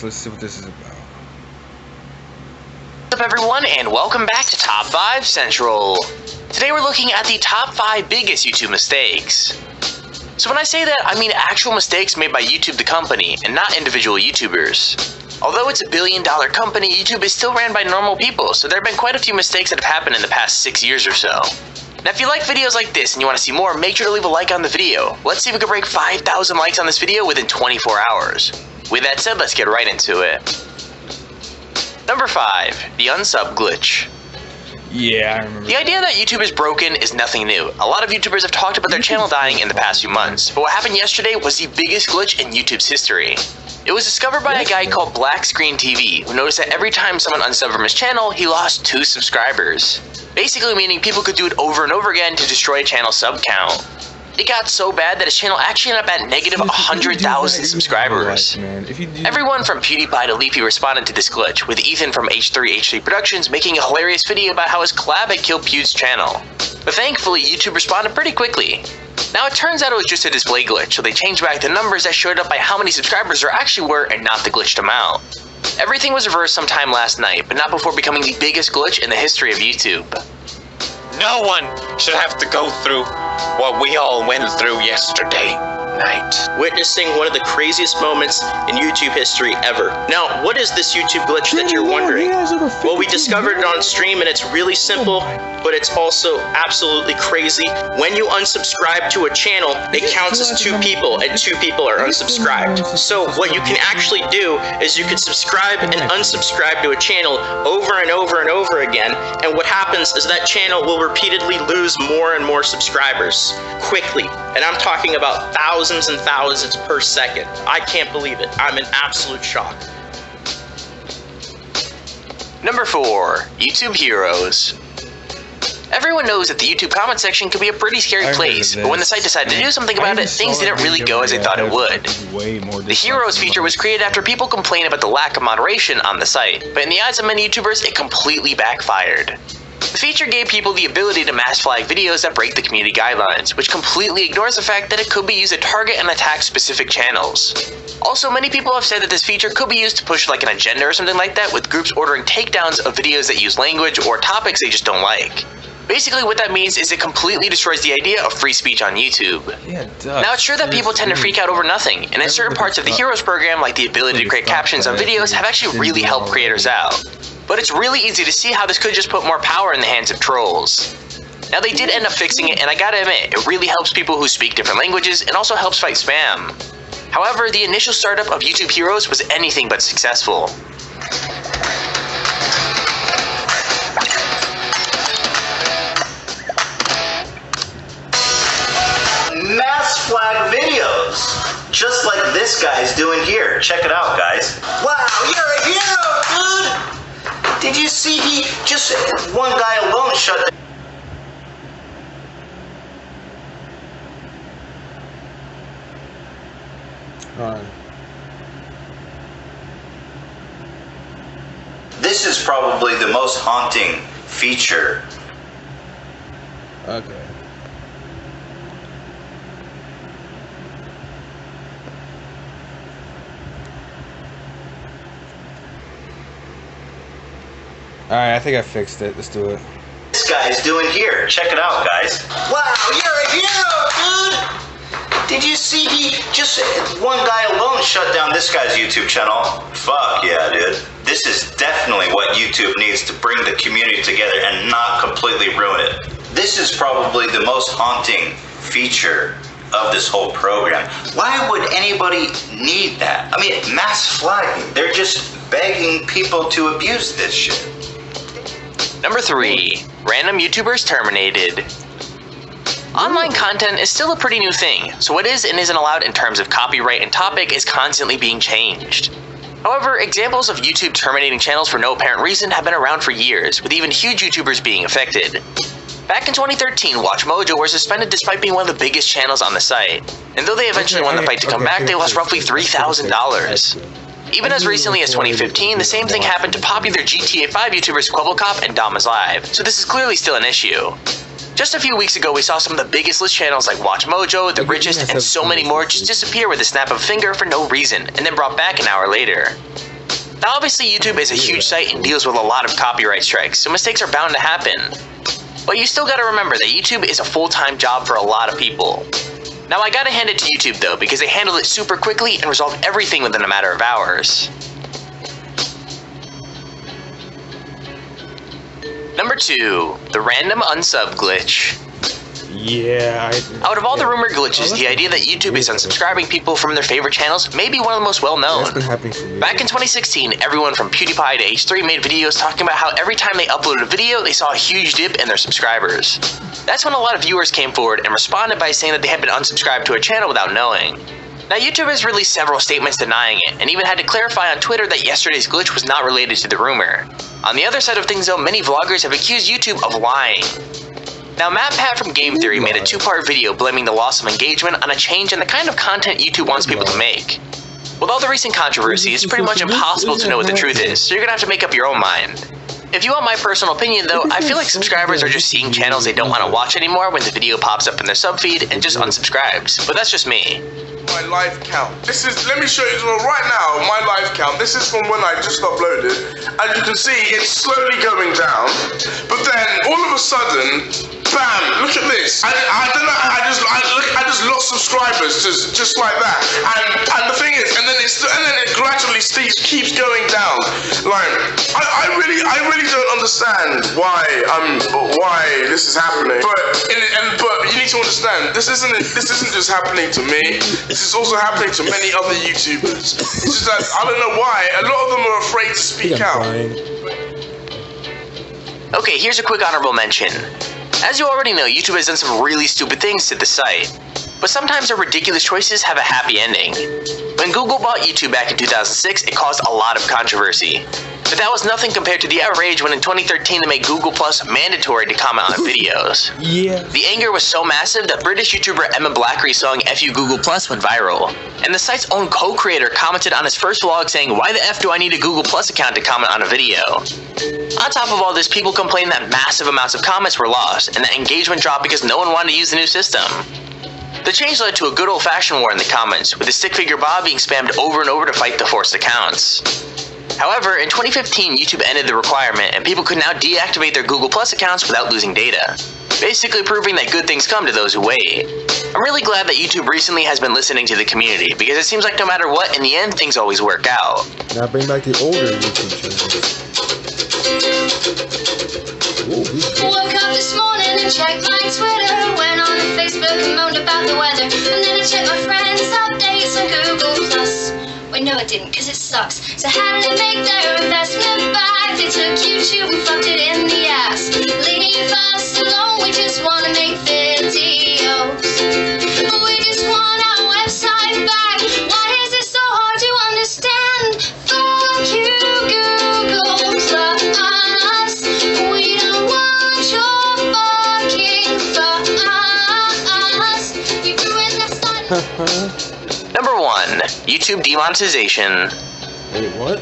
let's see what this is about. What's up everyone, and welcome back to Top 5 Central. Today we're looking at the top 5 biggest YouTube mistakes. So when I say that, I mean actual mistakes made by YouTube the company, and not individual YouTubers. Although it's $1 billion company, YouTube is still ran by normal people, so there have been quite a few mistakes that have happened in the past 6 years or so. Now if you like videos like this and you want to see more, make sure to leave a like on the video. Let's see if we can break 5,000 likes on this video within 24 hours. With that said, let's get right into it. Number 5. The unsub glitch. Yeah, I remember. The idea that YouTube is broken is nothing new. A lot of YouTubers have talked about their channel dying in the past few months, but what happened yesterday was the biggest glitch in YouTube's history. It was discovered by a guy called Black Screen TV, who noticed that every time someone unsubbed from his channel, he lost 2 subscribers. Basically meaning people could do it over and over again to destroy a channel sub count. It got so bad that his channel actually ended up at negative 100,000 subscribers. Everyone from PewDiePie to Leafy responded to this glitch, with Ethan from H3 Productions making a hilarious video about how his collab had killed Pew's channel. But thankfully, YouTube responded pretty quickly. Now it turns out it was just a display glitch, so they changed back the numbers that showed up by how many subscribers there actually were and not the glitched amount. Everything was reversed sometime last night, but not before becoming the biggest glitch in the history of YouTube. No one should have to go through what we all went through yesterday night. Witnessing one of the craziest moments in YouTube history ever. Now, what is this YouTube glitch that you're wondering? Well, we discovered it on stream and it's really simple, but it's also absolutely crazy. When you unsubscribe to a channel, it counts as 2 people and 2 people are unsubscribed. So what you can actually do is you can subscribe and unsubscribe to a channel over and over and over again, and what happens is that channel will repeatedly lose more and more subscribers quickly. And I'm talking about thousands and thousands per second. I can't believe it. I'm in absolute shock. Number 4. YouTube Heroes. Everyone knows that the YouTube comment section can be a pretty scary place, but when the site decided to do something about it, things didn't really go as they thought it would. The Heroes feature was created after people complained about the lack of moderation on the site, but in the eyes of many YouTubers, it completely backfired. The feature gave people the ability to mass flag videos that break the community guidelines, which completely ignores the fact that it could be used to target and attack specific channels. Also, many people have said that this feature could be used to push like an agenda or something like that, with groups ordering takedowns of videos that use language or topics they just don't like. Basically what that means is it completely destroys the idea of free speech on YouTube. Now it's true that people tend to freak out over nothing, and in certain parts of the Heroes program, like the ability to create captions on videos, have actually really helped creators out. But it's really easy to see how this could just put more power in the hands of trolls. Now they did end up fixing it, and I gotta admit, it really helps people who speak different languages and also helps fight spam. However, the initial startup of YouTube Heroes was anything but successful. Mass flag videos, just like this guy's doing here. Check it out, guys. Wow, you're a hero, dude! Did you see he just, one guy alone shut down. This is probably the most haunting feature. Okay. Alright, I think I fixed it. Let's do it. This guy's doing here. Check it out, guys. Wow, you're a hero, dude! Did you see he just, one guy alone shut down this guy's YouTube channel? Fuck yeah, dude. This is definitely what YouTube needs to bring the community together and not completely ruin it. This is probably the most haunting feature of this whole program. Why would anybody need that? I mean, mass flagging. They're just begging people to abuse this shit. Number 3. Random YouTubers terminated. Online content is still a pretty new thing, so what is and isn't allowed in terms of copyright and topic is constantly being changed. However, examples of YouTube terminating channels for no apparent reason have been around for years, with even huge YouTubers being affected. Back in 2013, WatchMojo were suspended despite being one of the biggest channels on the site, and though they eventually won the fight to come back, they lost roughly $3,000. Even as recently as 2015, the same thing happened to popular GTA 5 YouTubers Kwebbelkop and DomIsLive, so this is clearly still an issue. Just a few weeks ago, we saw some of the biggest list channels like WatchMojo, The Richest, and so many more just disappear with a snap of a finger for no reason, and then brought back an hour later. Now obviously YouTube is a huge site and deals with a lot of copyright strikes, so mistakes are bound to happen. But you still gotta remember that YouTube is a full-time job for a lot of people. Now I gotta hand it to YouTube though, because they handled it super quickly and resolved everything within a matter of hours. Number 2, the random unsub glitch. Yeah. Out of all the rumored glitches, the idea that YouTube is unsubscribing people from their favorite channels may be one of the most well-known. That's been happening for years. Back in 2016, everyone from PewDiePie to H3 made videos talking about how every time they uploaded a video, they saw a huge dip in their subscribers. That's when a lot of viewers came forward and responded by saying that they had been unsubscribed to a channel without knowing. Now YouTube has released several statements denying it, and even had to clarify on Twitter that yesterday's glitch was not related to the rumor. On the other side of things though, many vloggers have accused YouTube of lying. Now MatPat from Game Theory made a 2-part video blaming the loss of engagement on a change in the kind of content YouTube wants people to make. With all the recent controversy, it's pretty much impossible to know what the truth is, so you're gonna have to make up your own mind. If you want my personal opinion though, I feel like subscribers are just seeing channels they don't want to watch anymore when the video pops up in their sub feed and just unsubscribes, but that's just me. My live count. This is, let me show you right now, my live count. This is from when I just uploaded. As you can see, it's slowly going down. But then, all of a sudden, bam, look at this. I don't know, I just lost subscribers, just like that. And the thing is, and then it gradually keeps going down. Like, I really don't understand why this is happening. But you need to understand, this isn't just happening to me. This is also happening to many other YouTubers. It's just that I don't know why. A lot of them are afraid to speak out. Okay, here's a quick honorable mention. As you already know, YouTube has done some really stupid things to the site. But sometimes their ridiculous choices have a happy ending. When Google bought YouTube back in 2006, it caused a lot of controversy. But that was nothing compared to the outrage when in 2013 they made Google Plus mandatory to comment on videos. Yeah. The anger was so massive that British YouTuber Emma Blackery's song F You Google Plus went viral. And the site's own co-creator commented on his first vlog saying, "Why the F do I need a Google Plus account to comment on a video?" On top of all this, people complained that massive amounts of comments were lost, and that engagement dropped because no one wanted to use the new system. The change led to a good old-fashioned war in the comments, with the stick figure Bob being spammed over and over to fight the forced accounts. However, in 2015, YouTube ended the requirement, and people could now deactivate their Google Plus accounts without losing data, basically proving that good things come to those who wait. I'm really glad that YouTube recently has been listening to the community, because it seems like no matter what, in the end, things always work out. Now bring back the older YouTube channels. Woke up this morning and checked my Twitter, went on Facebook and moaned about the weather, and then I checked my friends' updates on Google Plus. Wait, no I didn't, cause it sucks. So how did they make their investment back? They took YouTube and fucked it in the ass. Leave us alone, we just wanna make videos. We just want our website back. Why is it so hard to understand? Fuck you, Google Plus. We don't want your fucking fuss. You ruined that side. Number 1. YouTube demonetization. Wait, what?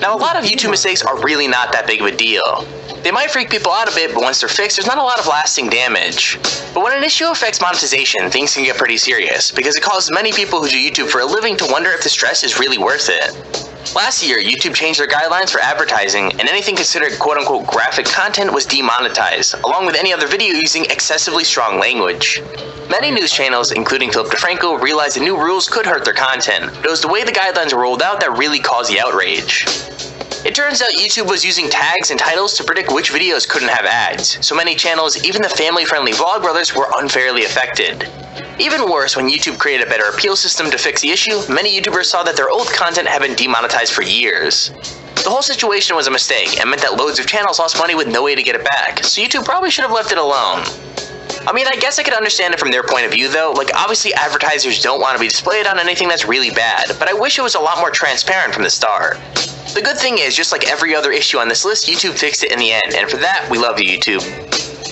Now, a lot of YouTube mistakes are really not that big of a deal. They might freak people out a bit, but once they're fixed, there's not a lot of lasting damage. But when an issue affects monetization, things can get pretty serious, because it causes many people who do YouTube for a living to wonder if the stress is really worth it. Last year, YouTube changed their guidelines for advertising, and anything considered quote-unquote graphic content was demonetized, along with any other video using excessively strong language. Many news channels, including Philip DeFranco, realized the new rules could hurt their content, but it was the way the guidelines were rolled out that really caused the outrage. It turns out YouTube was using tags and titles to predict which videos couldn't have ads, so many channels, even the family-friendly Vlogbrothers, were unfairly affected. Even worse, when YouTube created a better appeal system to fix the issue, many YouTubers saw that their old content had been demonetized for years. The whole situation was a mistake, and meant that loads of channels lost money with no way to get it back, so YouTube probably should have left it alone. I mean, I guess I could understand it from their point of view though, like obviously advertisers don't want to be displayed on anything that's really bad, but I wish it was a lot more transparent from the start. The good thing is, just like every other issue on this list, YouTube fixed it in the end, and for that, we love you, YouTube.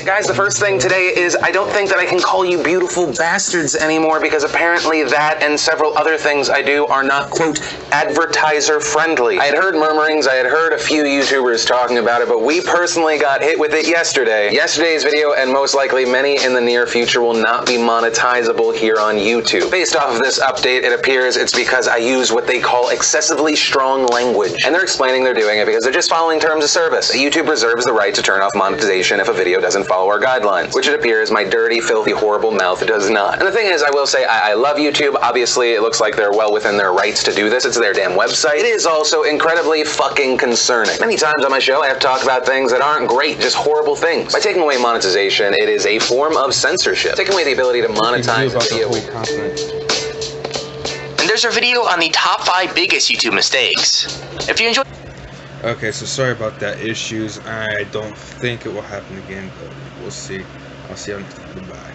Guys, the first thing today is I don't think that I can call you beautiful bastards anymore because apparently that and several other things I do are not, quote, advertiser friendly. I had heard murmurings, I had heard a few YouTubers talking about it, but we personally got hit with it yesterday. Yesterday's video, and most likely many in the near future, will not be monetizable here on YouTube. Based off of this update, it appears it's because I use what they call excessively strong language. And they're explaining they're doing it because they're just following terms of service. YouTube reserves the right to turn off monetization if a video doesn't follow our guidelines, which it appears my dirty, filthy, horrible mouth does not. And the thing is, I will say, I love YouTube. Obviously, it looks like they're well within their rights to do this. It's their damn website. It is also incredibly fucking concerning. Many times on my show, I have talked about things that aren't great, just horrible things. By taking away monetization, it is a form of censorship. Taking away the ability to monetize a video. And there's our video on the top 5 biggest YouTube mistakes. If you enjoy... Okay, so sorry about that issues. I don't think it will happen again, but we'll see. I'll see you on next time. Goodbye.